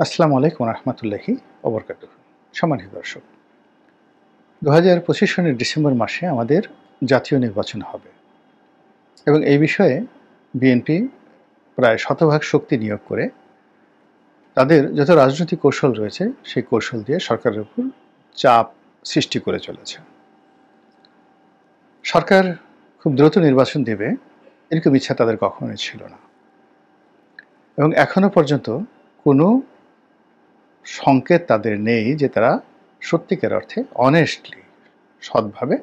আসসালামু আলাইকুম রহমতুল্লাহি ওবরকাতুহু। সম্মানিত দর্শক, 2025 সনের ডিসেম্বর মাসে আমাদের জাতীয় নির্বাচন হবে এবং এই বিষয়ে বিএনপি প্রায় শতভাগ শক্তি নিয়োগ করে তাদের যত রাজনৈতিক কৌশল রয়েছে সেই কৌশল দিয়ে সরকারের উপর চাপ সৃষ্টি করে চলেছে। সরকার খুব দ্রুত নির্বাচন দেবে এরকম ইচ্ছা তাদের কখনোই ছিল না এবং এখনো পর্যন্ত কোনো সংকেত তাদের নেই যে তারা সত্যিকার অর্থে অনেস্টলি সৎভাবে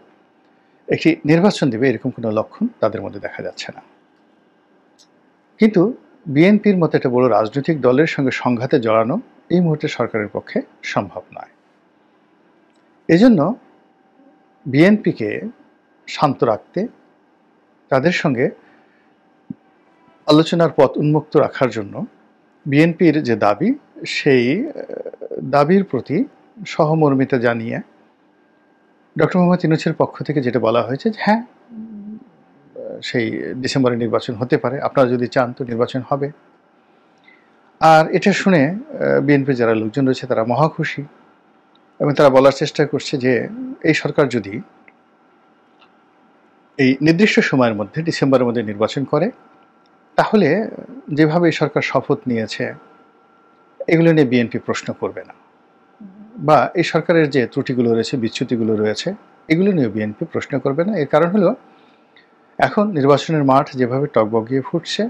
একটি নির্বাচন দেবে এরকম কোনো লক্ষণ তাদের মধ্যে দেখা যাচ্ছে না। কিন্তু বিএনপির মতো একটা বড় রাজনৈতিক দলের সঙ্গে সংঘাতে জড়ানো এই মুহূর্তে সরকারের পক্ষে সম্ভব নয়। এজন্য বিএনপিকে শান্ত রাখতে, তাদের সঙ্গে আলোচনার পথ উন্মুক্ত রাখার জন্য বিএনপির যে দাবি, সেই দাবির প্রতি সহমর্মিতা জানিয়ে ডক্টর মোহাম্মদ ইউনূসের পক্ষ থেকে যেটা বলা হয়েছে যে হ্যাঁ, সেই ডিসেম্বরে নির্বাচন হতে পারে, আপনারা যদি চান তো নির্বাচন হবে। আর এটা শুনে বিএনপির যারা লোকজন রয়েছে তারা মহা খুশি এবং তারা বলার চেষ্টা করছে যে এই সরকার যদি এই নির্দিষ্ট সময়ের মধ্যে ডিসেম্বরের মধ্যে নির্বাচন করে তাহলে যেভাবে এই সরকার শপথ নিয়েছে এগুলো নিয়ে বিএনপি প্রশ্ন করবে না, বা এই সরকারের যে ত্রুটিগুলো রয়েছে, বিচ্যুতিগুলো রয়েছে, এগুলো নিয়ে বিএনপি প্রশ্ন করবে না। এর কারণ হলো এখন নির্বাচনের মাঠ যেভাবে টগবগিয়ে ফুটছে,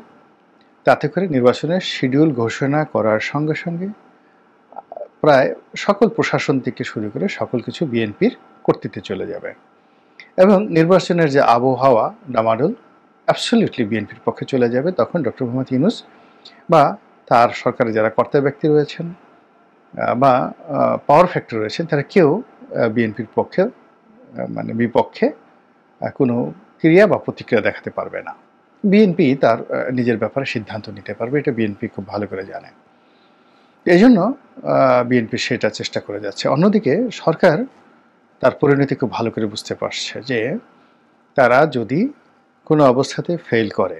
তাতে করে নির্বাচনের শিডিউল ঘোষণা করার সঙ্গে সঙ্গে প্রায় সকল প্রশাসন থেকে শুরু করে সকল কিছু বিএনপির কর্তৃত্বে চলে যাবে এবং নির্বাচনের যে আবহাওয়া ডামাডোল অ্যাবসলিউটলি বিএনপির পক্ষে চলে যাবে। তখন ডক্টর মোহাম্মদ ইউনূস বা তার সরকারে যারা কর্তা ব্যক্তি রয়েছেন বা পাওয়ার ফ্যাক্টর রয়েছেন তারা কেউ বিএনপির পক্ষে মানে বিপক্ষে কোনো ক্রিয়া বা প্রতিক্রিয়া দেখাতে পারবে না। বিএনপি তার নিজের ব্যাপারে সিদ্ধান্ত নিতে পারবে, এটা বিএনপি খুব ভালো করে জানে। এই জন্য বিএনপি সেটা চেষ্টা করে যাচ্ছে। অন্যদিকে সরকার তার পরিণতি খুব ভালো করে বুঝতে পারছে যে তারা যদি কোনো অবস্থাতে ফেল করে,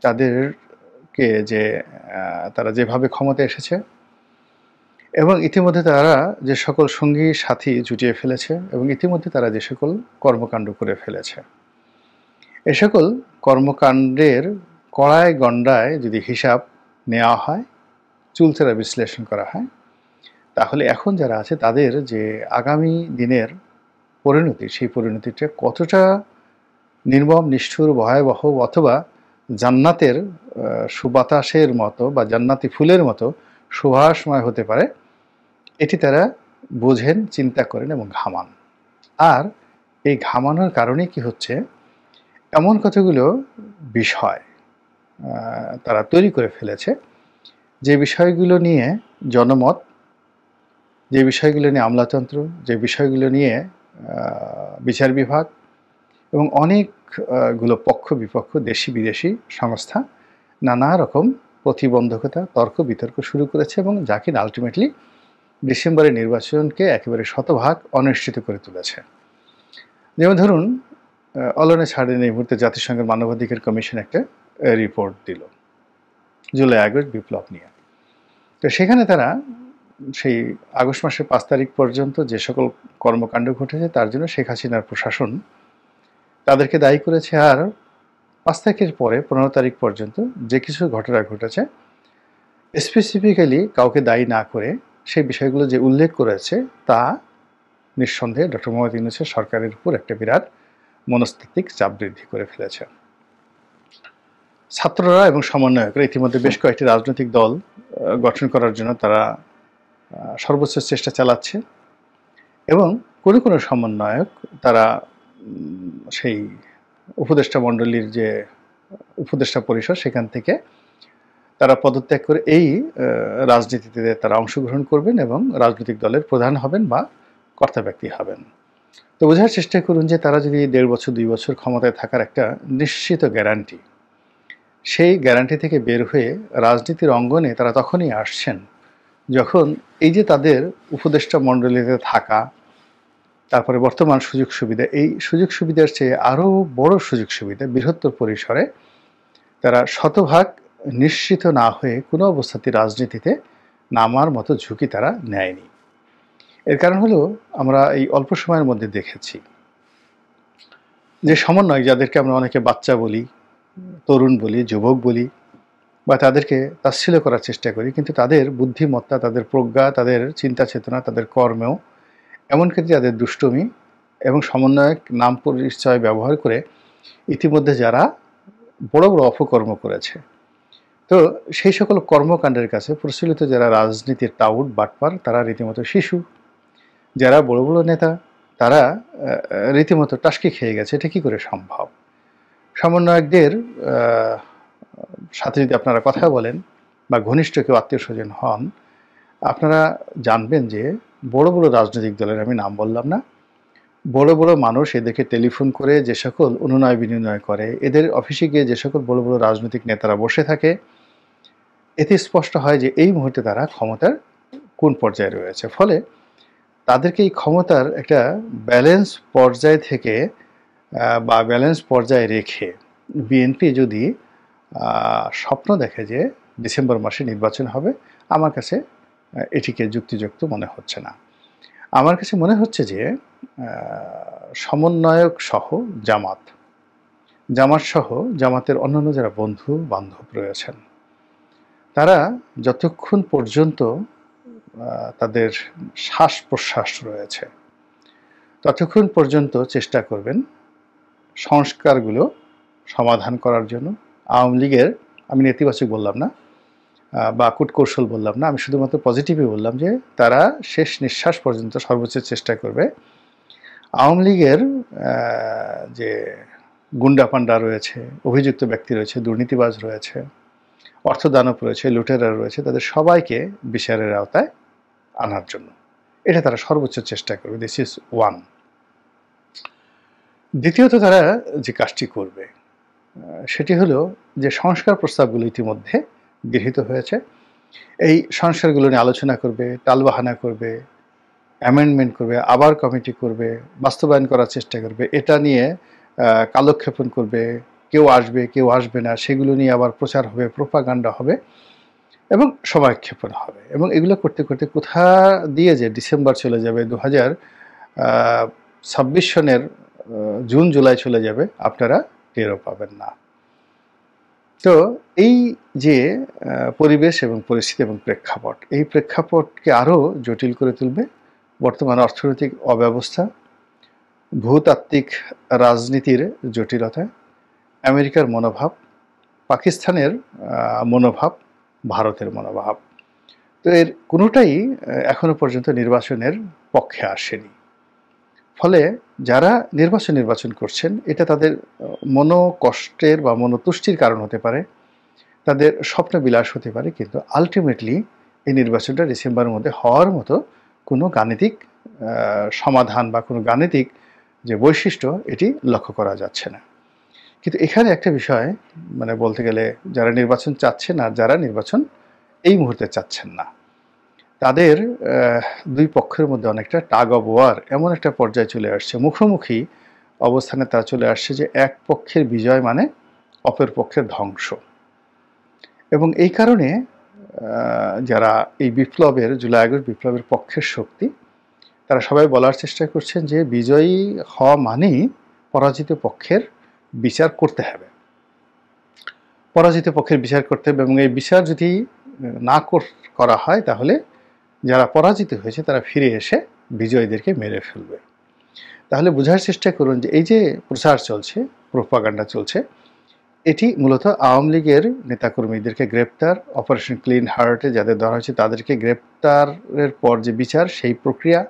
তাদেরকে যে তারা যেভাবে ক্ষমতা এসেছে এবং ইতিমধ্যে তারা যে সকল সঙ্গী সাথী জুটিয়ে ফেলেছে এবং ইতিমধ্যে তারা যে সকল কর্মকাণ্ড করে ফেলেছে, এ সকল কর্মকাণ্ডের কড়ায় গণ্ডায় যদি হিসাব নেওয়া হয়, চুলচেরা বিশ্লেষণ করা হয়, তাহলে এখন যারা আছে তাদের যে আগামী দিনের পরিণতি, সেই পরিণতিটা কতটা নির্মম, নিষ্ঠুর, ভয়াবহ অথবা জান্নাতের সুবাতাসের মতো বা জান্নাতি ফুলের মতো সুভাষময় হতে পারে, এটি তারা বোঝেন, চিন্তা করেন এবং ঘামান। আর এই ঘামানোর কারণে কি হচ্ছে, এমন কতগুলো বিষয় তারা তৈরি করে ফেলেছে যে বিষয়গুলো নিয়ে জনমত, যে বিষয়গুলো নিয়ে আমলাতন্ত্র, যে বিষয়গুলো নিয়ে বিচার বিভাগ এবং অনেকগুলো পক্ষ বিপক্ষ, দেশি বিদেশি সংস্থা নানা রকম প্রতিবন্ধকতা, তর্ক বিতর্ক শুরু করেছে এবং যা কিনা আলটিমেটলি ডিসেম্বরের নির্বাচনকে একেবারে শতভাগ অনিশ্চিত করে তুলেছে। যেমন ধরুন, অলনে ছাড়েন এই মুহূর্তে জাতিসংঘের মানবাধিকার কমিশন একটা রিপোর্ট দিল জুলাই আগস্ট বিপ্লব নিয়ে। তো সেখানে তারা সেই আগস্ট মাসের 5 তারিখ পর্যন্ত যে সকল কর্মকাণ্ড ঘটেছে তার জন্য শেখ হাসিনার প্রশাসন তাদেরকে দায়ী করেছে, আর 5 তারিখের পরে 15 তারিখ পর্যন্ত যে কিছু ঘটনা ঘটেছে স্পেসিফিক্যালি কাউকে দায়ী না করে সেই বিষয়গুলো যে উল্লেখ করেছে তা নিঃসন্দেহে ডক্টর মোহাম্মদ ইউনূসের সরকারের উপর একটা বিরাট মনস্তাত্ত্বিক চাপ বৃদ্ধি করে ফেলেছে। ছাত্ররা এবং সমন্বয়করা ইতিমধ্যে বেশ কয়েকটি রাজনৈতিক দল গঠন করার জন্য তারা সর্বোচ্চ চেষ্টা চালাচ্ছে এবং কোনো কোনো সমন্বয়ক তারা সেই উপদেষ্টা মণ্ডলীর যে উপদেষ্টা পরিষদ সেখান থেকে তারা পদত্যাগ করে এই রাজনীতিতে তারা অংশগ্রহণ করবেন এবং রাজনৈতিক দলের প্রধান হবেন বা কর্তা ব্যক্তি হবেন। তো বোঝার চেষ্টা করুন যে তারা যদি 1.5 বছর 2 বছর ক্ষমতায় থাকার একটা নিশ্চিত গ্যারান্টি, সেই গ্যারান্টি থেকে বের হয়ে রাজনীতির অঙ্গনে তারা তখনই আসছেন যখন এই যে তাদের উপদেষ্টা মণ্ডলীতে থাকা, তারপরে বর্তমান সুযোগ সুবিধা, এই সুযোগ সুবিধার চেয়ে আরও বড় সুযোগ সুবিধা বৃহত্তর পরিসরে তারা শতভাগ নিশ্চিত না হয়ে কোনো অবস্থাতেই রাজনীতিতে নামার মতো ঝুঁকি তারা নেয়নি। এর কারণ হলো আমরা এই অল্প সময়ের মধ্যে দেখেছি যে সমন্বয়, যাদেরকে আমরা অনেকে বাচ্চা বলি, তরুণ বলি, যুবক বলি, বা তাদেরকে তাচ্ছিল্য করার চেষ্টা করি, কিন্তু তাদের বুদ্ধিমত্তা, তাদের প্রজ্ঞা, তাদের চিন্তা চেতনা, তাদের কর্মেও, এমনকি তাদের দুষ্টুমি এবং সমন্বয়ক নাম পরিচয় ব্যবহার করে ইতিমধ্যে যারা বড় বড় অপকর্ম করেছে, তো সেই সকল কর্মকাণ্ডের কাছে প্রচলিত যারা রাজনীতির টাউট বাটপার, তারা রীতিমতো শিশু। যারা বড় বড় নেতা, তারা রীতিমতো টাসকি খেয়ে গেছে। এটা কী করে সম্ভব? সমন্বয়কদের সাথে যদি আপনারা কথা বলেন বা ঘনিষ্ঠ কেউ আত্মীয় স্বজন হন, আপনারা জানবেন যে বড় বড় রাজনৈতিক দলের, আমি নাম বললাম না, বড় বড় মানুষ এদেরকে টেলিফোন করে যে সকল অনুনয় বিনিময় করে, এদের অফিসে গিয়ে যে সকল বড় বড় রাজনৈতিক নেতারা বসে থাকে, এতে স্পষ্ট হয় যে এই মুহূর্তে তারা ক্ষমতার কোন পর্যায়ে রয়েছে। ফলে তাদেরকে এই ক্ষমতার একটা ব্যালেন্স পর্যায় থেকে বা ব্যালেন্স পর্যায়ে রেখে বিএনপি যদি স্বপ্ন দেখে যে ডিসেম্বর মাসে নির্বাচন হবে, আমার কাছে এটিকে যুক্তিযুক্ত মনে হচ্ছে না। আমার কাছে মনে হচ্ছে যে সমন্বয়ক সহ জামাত সহ জামাতের অন্যান্য যারা বন্ধু বান্ধব রয়েছেন, তারা যতক্ষণ পর্যন্ত তাদের শ্বাস প্রশ্বাস রয়েছে ততক্ষণ পর্যন্ত চেষ্টা করবেন সংস্কারগুলো সমাধান করার জন্য। আওয়ামী লীগের, আমি নেতিবাচক বললাম না বা কূটকৌশল বললাম না, আমি শুধুমাত্র পজিটিভই বললাম যে তারা শেষ নিঃশ্বাস পর্যন্ত সর্বোচ্চ চেষ্টা করবে আওয়ামী লীগের যে গুন্ডা পান্ডা রয়েছে, অভিযুক্ত ব্যক্তি রয়েছে, দুর্নীতিবাজ রয়েছে, অর্থদানব রয়েছে, লুটেরা রয়েছে, তাদের সবাইকে বিচারের আওতায় আনার জন্য। এটা তারা সর্বোচ্চ চেষ্টা করবে। This is one. দ্বিতীয়ত তারা যে কাজটি করবে সেটি হলো যে সংস্কার প্রস্তাবগুলো ইতিমধ্যে গৃহীত হয়েছে, এই সংস্কারগুলো নিয়ে আলোচনা করবে, টালবাহানা করবে, অ্যামেন্ডমেন্ট করবে, আবার কমিটি করবে, বাস্তবায়ন করার চেষ্টা করবে, এটা নিয়ে কালক্ষেপণ করবে, কেউ আসবে কেউ আসবে না, সেগুলো নিয়ে আবার প্রচার হবে, প্রোপাগান্ডা হবে এবং সময়ক্ষেপণ হবে। এবং এগুলো করতে করতে কোথা দিয়ে যে ডিসেম্বর চলে যাবে, 2026 সনের জুন জুলাই চলে যাবে, আপনারা টেরও পাবেন না। তো এই যে পরিবেশ এবং পরিস্থিতি এবং প্রেক্ষাপট, এই প্রেক্ষাপটকে আরও জটিল করে তুলবে বর্তমান অর্থনৈতিক অব্যবস্থা, ভূতাত্ত্বিক রাজনীতির জটিলতা, আমেরিকার মনোভাব, পাকিস্তানের মনোভাব, ভারতের মনোভাব। তো এর কোনোটাই এখনো পর্যন্ত নির্বাচনের পক্ষে আসেনি। ফলে যারা নির্বাচন করছেন, এটা তাদের মনোকষ্টের বা মনোতুষ্টির কারণ হতে পারে, তাদের স্বপ্ন বিলাস হতে পারে, কিন্তু আলটিমেটলি এই নির্বাচনটা ডিসেম্বরের মধ্যে হওয়ার মতো কোনো গাণিতিক সমাধান বা কোনো গাণিতিক যে বৈশিষ্ট্য, এটি লক্ষ্য করা যাচ্ছে না। কিন্তু এখানে একটা বিষয়, মানে বলতে গেলে যারা নির্বাচন চাচ্ছেন আর যারা নির্বাচন এই মুহূর্তে চাচ্ছেন না, তাদের দুই পক্ষের মধ্যে অনেকটা টাগ অব ওয়ার এমন একটা পর্যায়ে চলে আসছে, মুখোমুখি অবস্থানে তা চলে আসছে যে এক পক্ষের বিজয় মানে অপর পক্ষের ধ্বংস। এবং এই কারণে যারা এই বিপ্লবের, জুলাই আগস্ট বিপ্লবের পক্ষের শক্তি, তারা সবাই বলার চেষ্টা করছেন যে বিজয়ী হওয়া মানেই পরাজিত পক্ষের বিচার করতে হবে, পরাজিত পক্ষের বিচার করতে হবে। এবং এই বিচার যদি না করা হয়, তাহলে যারা পরাজিত হয়েছে তারা ফিরে এসে বিজয়ীদেরকে মেরে ফেলবে। তাহলে বোঝার চেষ্টা করুন যে এই যে প্রচার চলছে, প্রোপাগান্ডা চলছে, এটি মূলত আওয়ামী লীগের নেতাকর্মীদেরকে গ্রেপ্তার, অপারেশন ক্লিন হার্টে যাদের ধরা হয়েছে তাদেরকে গ্রেপ্তারের পর যে বিচার, সেই প্রক্রিয়া,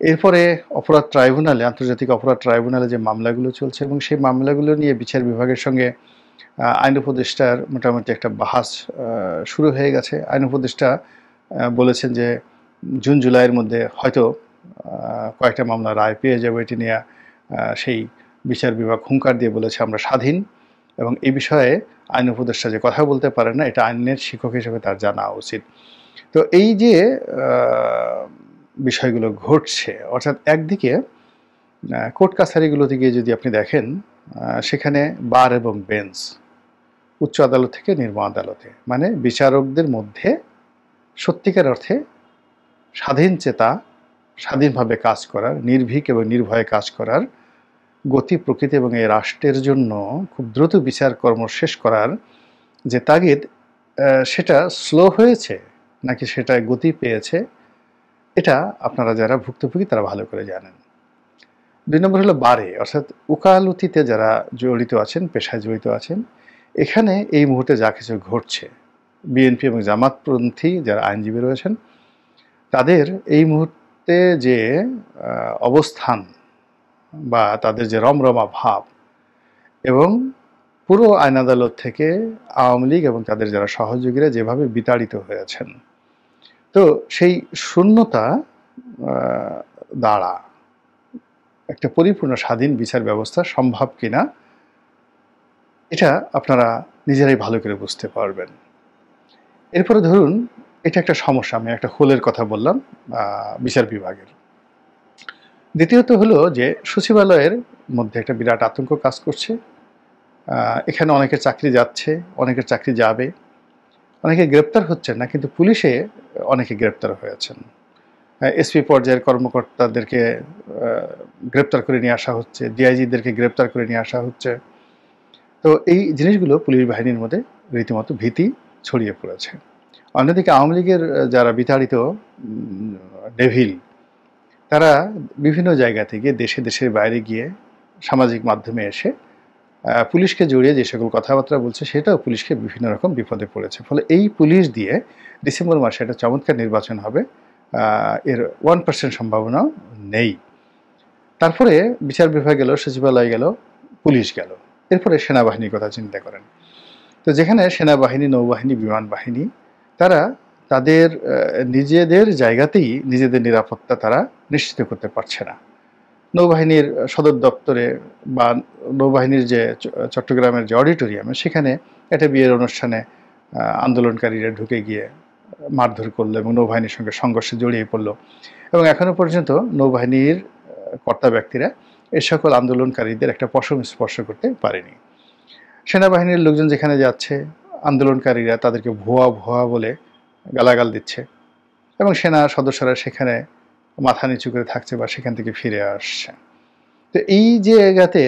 এরপরে অপরাধ ট্রাইব্যুনালে, আন্তর্জাতিক অপরাধ ট্রাইব্যুনালে যে মামলাগুলো চলছে, এবং সেই মামলাগুলো নিয়ে বিচার বিভাগের সঙ্গে আইন উপদেষ্টার মোটামুটি একটা বাহাস শুরু হয়ে গেছে। আইন উপদেষ্টা বলেছেন যে জুন জুলাইয়ের মধ্যে হয়তো কয়েকটা মামলা রায় পেয়ে যাবে, এটি নিয়ে সেই বিচার বিভাগ হুঙ্কার দিয়ে বলেছে আমরা স্বাধীন, এবং এই বিষয়ে আইন উপদেষ্টা যে কথা বলতে পারে না, এটা আইনের শিক্ষক হিসেবে তার জানা উচিত। তো এই যে বিষয়গুলো ঘটছে, অর্থাৎ একদিকে কোর্ট কাছারিগুলোতে গিয়ে যদি আপনি দেখেন, সেখানে বার এবং বেঞ্চ, উচ্চ আদালত থেকে নিম্ন আদালতে, মানে বিচারকদের মধ্যে সত্যিকার অর্থে স্বাধীন চেতা, স্বাধীনভাবে কাজ করার, নির্ভীক এবং নির্ভয়ে কাজ করার, গতি প্রকৃতি এবং এই রাষ্ট্রের জন্য খুব দ্রুত বিচার কর্ম শেষ করার যে তাগিদ, সেটা স্লো হয়েছে নাকি সেটা গতি পেয়েছে, এটা আপনারা যারা ভুক্তভোগী তারা ভালো করে জানেন। ২ নম্বর হলো বারে, অর্থাৎ উকালতিতে যারা জড়িত আছেন, পেশায় জড়িত আছেন, এখানে এই মুহূর্তে যা কিছু ঘটছে, বিএনপি এবং জামাতপন্থী যারা আইনজীবী রয়েছেন তাদের এই মুহূর্তে যে অবস্থান বা তাদের যে রমরমা ভাব, এবং পুরো আইন আদালত থেকে আওয়ামী লীগ এবং তাদের যারা সহযোগীরা যেভাবে বিতাড়িত হয়েছেন, তো সেই শূন্যতা দ্বারা একটা পরিপূর্ণ স্বাধীন বিচার ব্যবস্থা সম্ভব কিনা এটা আপনারা নিজেরাই ভালো করে বুঝতে পারবেন। এরপরে ধরুন এটা একটা সমস্যা, আমি একটা হোলের কথা বললাম বিচার বিভাগের। দ্বিতীয়ত হলো যে সচিবালয়ের মধ্যে একটা বিরাট আতঙ্ক কাজ করছে। এখানে অনেকের চাকরি যাচ্ছে, অনেকের চাকরি যাবে, অনেকে গ্রেপ্তার হচ্ছেন না, কিন্তু পুলিশে অনেকে গ্রেপ্তার হয়েছেন। এসপি পর্যায়ের কর্মকর্তাদেরকে গ্রেপ্তার করে নিয়ে আসা হচ্ছে, ডিআইজিদেরকে গ্রেপ্তার করে নিয়ে আসা হচ্ছে। তো এই জিনিসগুলো পুলিশ বাহিনীর মধ্যে রীতিমতো ভীতি ছড়িয়ে পড়েছে। অন্যদিকে আওয়ামী লীগের যারা বিতাড়িত ডেভিল, তারা বিভিন্ন জায়গা থেকে দেশে দেশের বাইরে গিয়ে সামাজিক মাধ্যমে এসে পুলিশকে জড়িয়ে যে সকল কথাবার্তা বলছে, সেটাও পুলিশকে বিভিন্ন রকম বিপদে পড়েছে। ফলে এই পুলিশ দিয়ে ডিসেম্বর মাসে একটা চমৎকার নির্বাচন হবে, এর 1% সম্ভাবনাও নেই। তারপরে বিচার বিভাগ গেল, সচিবালয় গেল, পুলিশ গেল, এরপরে সেনাবাহিনীর কথা চিন্তা করেন। তো যেখানে সেনাবাহিনী, নৌবাহিনী, বিমান বাহিনী, তারা তাদের নিজেদের জায়গাতেই নিজেদের নিরাপত্তা তারা নিশ্চিত করতে পারছে না। নৌবাহিনীর সদর দপ্তরে বা নৌবাহিনীর যে চট্টগ্রামের যে অডিটোরিয়ামে, সেখানে একটা বিয়ের অনুষ্ঠানে আন্দোলনকারীরা ঢুকে গিয়ে মারধর করলো এবং নৌবাহিনীর সঙ্গে সংঘর্ষে জড়িয়ে পড়লো, এবং এখনও পর্যন্ত নৌবাহিনীর কর্তা ব্যক্তিরা এই সকল আন্দোলনকারীদের একটা পশম স্পর্শ করতে পারেনি। সেনাবাহিনীর লোকজন যেখানে যাচ্ছে, আন্দোলনকারীরা তাদেরকে ভুয়া ভুয়া বলে গালাগাল দিচ্ছে, এবং সেনা সদস্যরা সেখানে মাথা নিচু করে থাকছে বা সেখান থেকে ফিরে আসছে। তো এই জায়গাতে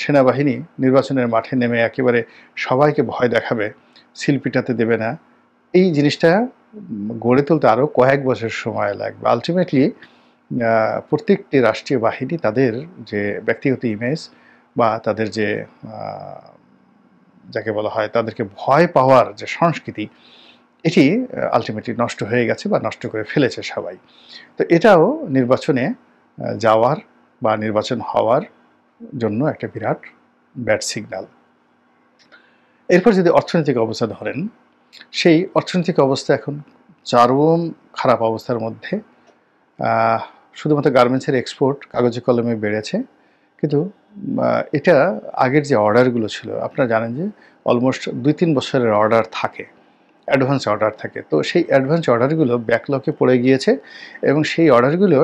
সেনাবাহিনী নির্বাচনের মাঠে নেমে একেবারে সবাইকে ভয় দেখাবে, সিল পিটাতে দেবে না, এই জিনিসটা গড়ে তুলতে আরও কয়েক বছর সময় লাগবে। আলটিমেটলি প্রত্যেকটি রাষ্ট্রীয় বাহিনী তাদের যে ব্যক্তিগত ইমেজ বা তাদের যে যাকে বলা হয় তাদেরকে ভয় পাওয়ার যে সংস্কৃতি, এটি আলটিমেটলি নষ্ট হয়ে গেছে বা নষ্ট করে ফেলেছে সবাই। তো এটাও নির্বাচনে যাওয়ার বা নির্বাচন হওয়ার জন্য একটা বিরাট ব্যাড সিগন্যাল। এরপর যদি অর্থনৈতিক অবস্থা ধরেন, সেই অর্থনৈতিক অবস্থা এখন চরম খারাপ অবস্থার মধ্যে। শুধুমাত্র গার্মেন্টসের এক্সপোর্ট কাগজে কলমে বেড়েছে, কিন্তু এটা আগের যে অর্ডারগুলো ছিল, আপনারা জানেন যে অলমোস্ট 2-3 বছরের অর্ডার থাকে, অ্যাডভান্স অর্ডার থাকে। তো সেই অ্যাডভান্স অর্ডারগুলো ব্যাকলগে পড়ে গিয়েছে, এবং সেই অর্ডারগুলো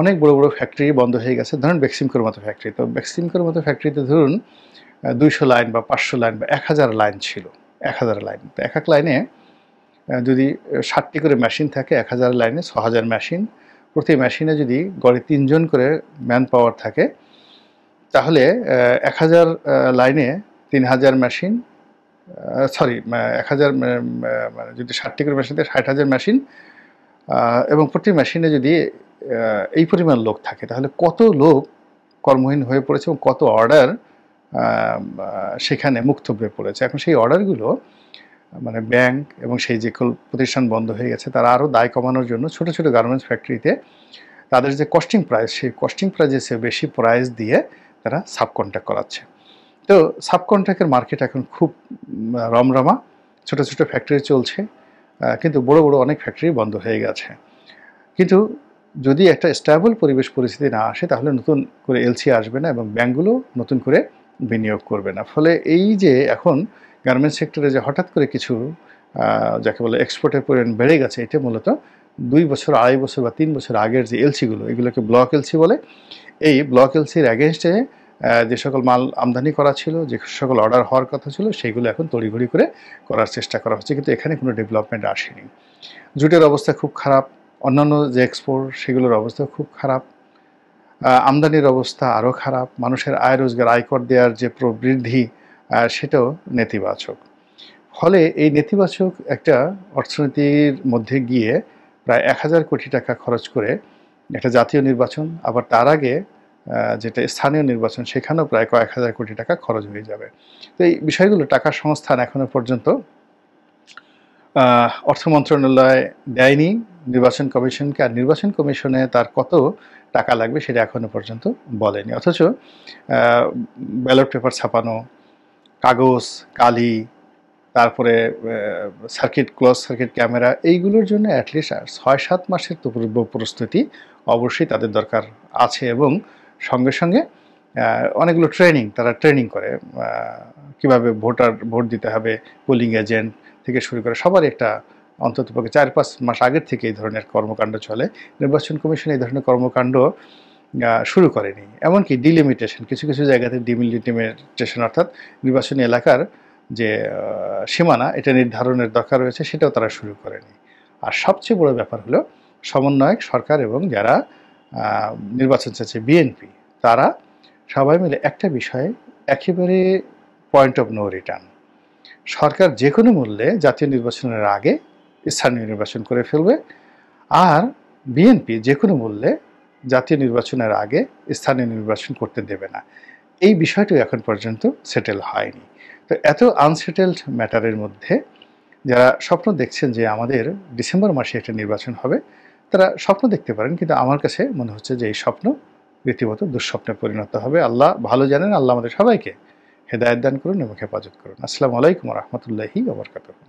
অনেক বড় বড় ফ্যাক্টরি বন্ধ হয়ে গেছে। ধরুন বেক্সিমকোর মতো ফ্যাক্টরি, তো বেক্সিমকোর মতো ফ্যাক্টরিতে ধরুন 200 লাইন বা 500 লাইন বা 1000 লাইন ছিল, 1000 লাইন। তো এক এক লাইনে যদি 60টি করে মেশিন থাকে, 1000 লাইনে 6000 মেশিন, প্রতি মেশিনে যদি গড়ে 3 জন করে ম্যান পাওয়ার থাকে, তাহলে 1000 লাইনে 3000 মেশিন, সরি 1000 মানে যদি 60টি করে মেশিন থাকে 60,000 মেশিন, এবং প্রতি মেশিনে যদি এই পরিমাণ লোক থাকে, তাহলে কত লোক কর্মহীন হয়ে পড়েছে এবং কত অর্ডার সেখানে মুক্ত হয়ে পড়েছে। এখন সেই অর্ডারগুলো মানে ব্যাংক এবং সেই যে প্রতিষ্ঠান বন্ধ হয়ে গেছে, তারা আরও দায় কমানোর জন্য ছোট ছোট গার্মেন্টস ফ্যাক্টরিতে তাদের যে কস্টিং প্রাইস, সেই কস্টিং প্রাইসের চেয়ে বেশি প্রাইস দিয়ে তারা সাবকন্ট্রাক্ট করাচ্ছে। তো সাবকন্ট্রাক্টের মার্কেট এখন খুব রমরমা, ছোট ছোট ফ্যাক্টরি চলছে, কিন্তু বড় বড় অনেক ফ্যাক্টরি বন্ধ হয়ে গেছে। কিন্তু যদি একটা স্টেবল পরিবেশ পরিস্থিতি না আসে, তাহলে নতুন করে এলসি আসবে না এবং ব্যাংকগুলো নতুন করে বিনিয়োগ করবে না। ফলে এই যে এখন গার্মেন্টস সেক্টরে যে হঠাৎ করে কিছু যাকে বলে এক্সপোর্টের পরিমাণ বেড়ে গেছে, এটা মূলত 2 বছর, 2.5 বছর বা 3 বছর আগের যে এলসিগুলো, এগুলোকে ব্লক এলসি বলে। এই ব্লক এলসির অ্যাগেনস্টে যে সকল মাল আমদানি করা ছিল, যে সকল অর্ডার হওয়ার কথা ছিল, সেগুলো এখন তড়িঘড়ি করে করার চেষ্টা করা হচ্ছে, কিন্তু এখানে কোনো ডেভেলপমেন্ট আসেনি। জুটের অবস্থা খুব খারাপ, অন্যান্য যে এক্সপোর্ট সেগুলোর অবস্থা খুব খারাপ, আমদানির অবস্থা আরও খারাপ, মানুষের আয় রোজগার, আয়কর দেওয়ার যে প্রবৃদ্ধি সেটাও নেতিবাচক। ফলে এই নেতিবাচক একটা অর্থনীতির মধ্যে গিয়ে প্রায় 1000 কোটি টাকা খরচ করে একটা জাতীয় নির্বাচন, আবার তার আগে যেটা স্থানীয় নির্বাচন, সেখানেও প্রায় কয়েক হাজার কোটি টাকা খরচ হয়ে যাবে। তো এই বিষয়গুলো, টাকার সংস্থান এখনো পর্যন্ত অর্থ মন্ত্রণালয় দেয়নি নির্বাচন কমিশনকে, আর নির্বাচন কমিশনে তার কত টাকা লাগবে সেটা এখনো পর্যন্ত বলেনি। অথচ ব্যালট পেপার ছাপানো, কাগজ, কালি, তারপরে ক্লোজ সার্কিট ক্যামেরা, এইগুলোর জন্য অ্যাটলিস্ট 6-7 মাসের তো পূর্ব প্রস্তুতি অবশ্যই তাদের দরকার আছে, এবং সঙ্গে সঙ্গে অনেকগুলো তারা ট্রেনিং করে, কীভাবে ভোট দিতে হবে, পোলিং এজেন্ট থেকে শুরু করে সবার একটা অন্ততপক্ষে 4-5 মাস আগের থেকে এই ধরনের কর্মকাণ্ড চলে। নির্বাচন কমিশন এই ধরনের কর্মকাণ্ড শুরু করেনি। এমনকি ডিলিমিটেশন, কিছু কিছু জায়গাতে ডিলিমিটেশন অর্থাৎ নির্বাচনী এলাকার যে সীমানা, এটা নির্ধারণের দরকার রয়েছে, সেটাও তারা শুরু করেনি। আর সবচেয়ে বড় ব্যাপার হলো সমন্বয়ক সরকার এবং যারা নির্বাচন চাচ্ছে বিএনপি, তারা সবাই মিলে একটা বিষয়ে একেবারে পয়েন্ট অফ নো রিটার্ন। সরকার যে কোনো মূল্যে জাতীয় নির্বাচনের আগে স্থানীয় নির্বাচন করে ফেলবে, আর বিএনপি যে কোনো মূল্যে জাতীয় নির্বাচনের আগে স্থানীয় নির্বাচন করতে দেবে না। এই বিষয়টিও এখন পর্যন্ত সেটেল হয়নি। তো এত আনসেটেলড ম্যাটারের মধ্যে যারা স্বপ্ন দেখছেন যে আমাদের ডিসেম্বর মাসে একটা নির্বাচন হবে, তারা স্বপ্ন দেখতে পারেন, কিন্তু আমার কাছে মনে হচ্ছে যে এই স্বপ্ন রীতিমতো দুঃস্বপ্নে পরিণত হবে। আল্লাহ ভালো জানেন। আল্লাহ আমাদের সবাইকে হেদায়েত দান করুন এবং হেফাজত করুন। আসসালামু আলাইকুম ওয়া রাহমাতুল্লাহি ওয়া বারাকাতুহু।